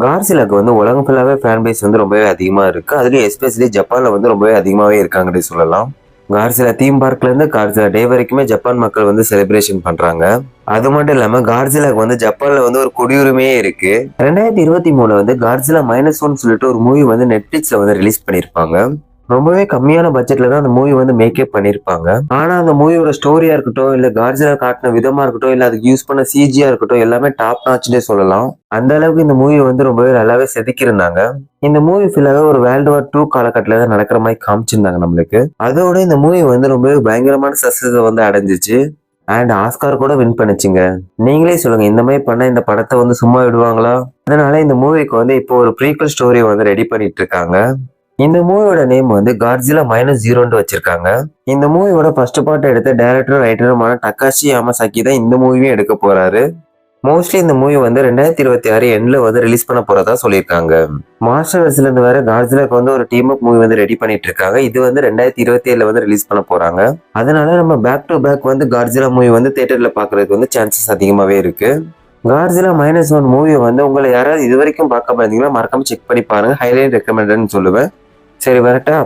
கார்சிலாக்கு வந்து உலகம் ஃபுல்லாவே ஃபேன் பேஸ் வந்து ரொம்பவே அதிகமா இருக்கு. அதுலயும் எஸ்பெஷலி ஜப்பான்ல வந்து ரொம்பவே அதிகமாவே இருக்காங்கன்னு சொல்லலாம். கார்சிலா தீம் பார்க்ல இருந்து கார்சிலா டே வரைக்குமே ஜப்பான் மக்கள் வந்து செலிப்ரேஷன் பண்றாங்க. அது மட்டும் இல்லாம கார்சிலாக்கு வந்து ஜப்பான்ல வந்து ஒரு குடியுரிமையே இருக்கு. 2023 வந்து கார்சிலா -1 சொல்லிட்டு ஒரு மூவி வந்து நெட்ஃபிளிக்ஸ்ல வந்து ரிலீஸ் பண்ணிருப்பாங்க. ரொம்பவே கம்மியான பட்ஜெட்ல தான் அந்த மூவி வந்து மேக்கே பண்ணிருப்பாங்க. ஆனா அந்த மூவியோட ஸ்டோரியா இருக்கட்டும், இல்ல காட்ஜிலா காட்டின விதமா இருக்கட்டும், இல்ல அதுக்கு யூஸ் பண்ண சிஜியா இருக்கட்டும், எல்லாமே டாப் நாட்ச்னே சொல்லலாம். அந்த அளவுக்கு இந்த மூவி வந்து ரொம்பவே நல்லாவே செதுக்கியிருந்தாங்க. இந்த மூவி ஃபுல்லாவே ஒரு வேர்ல்டு வார் 2 காலகட்டத்துல தான் நடக்கிற மாதிரி காமிச்சிருந்தாங்க நம்மளுக்கு. அதோட இந்த மூவி வந்து ரொம்பவே பயங்கரமான சக்சஸ் வந்து அடைஞ்சிச்சு. அண்ட் ஆஸ்கார் கூட வின் பண்ணுச்சுங்க. நீங்களே சொல்லுங்க, இந்த மாதிரி பண்ண இந்த படத்தை வந்து சும்மா விடுவாங்களா? அதனால இந்த மூவிக்கு வந்து இப்போ ஒரு ப்ரீக்வல் ஸ்டோரி வந்து ரெடி பண்ணிட்டு இருக்காங்க. இந்த மூவியோட நேம் வந்து காட்ஜிலா -0 வச்சிருக்காங்க. இந்த மூவியோட ஃபர்ஸ்ட் பார்ட் எடுத்த டைரக்டரும் ரைட்டருமான டக்காஷி யாமசாக்கி தான் இந்த மூவியும் எடுக்க போறாரு. மோஸ்ட்லி இந்த மூவி வந்து 2026 எண்ட்ல வந்து ரிலீஸ் பண்ண போறதா சொல்லியிருக்காங்க. மாஸ்டர்ஸ்ல இருந்து வேற காட்ஜிலாக்கு வந்து ஒரு டீம் அப் மூவி வந்து ரெடி பண்ணிட்டு இருக்காங்க. இது வந்து 2027 வந்து ரிலீஸ் பண்ண போறாங்க. அதனால நம்ம பேக் டு பேக் வந்து காட்ஜிலா மூவி வந்து தியேட்டர்ல பாக்குறதுக்கு வந்து சான்சஸ் அதிகமாவே இருக்கு. காட்ஜிலா -1 மூவியை வந்து உங்களை யாராவது இது வரைக்கும் பார்க்காம இருந்தீங்கன்னா மறக்காம செக் பண்ணி பாருங்க. ஹைலைட் ரெக்கமெண்டட்னு சொல்லுவேன். சரி வரட்டா?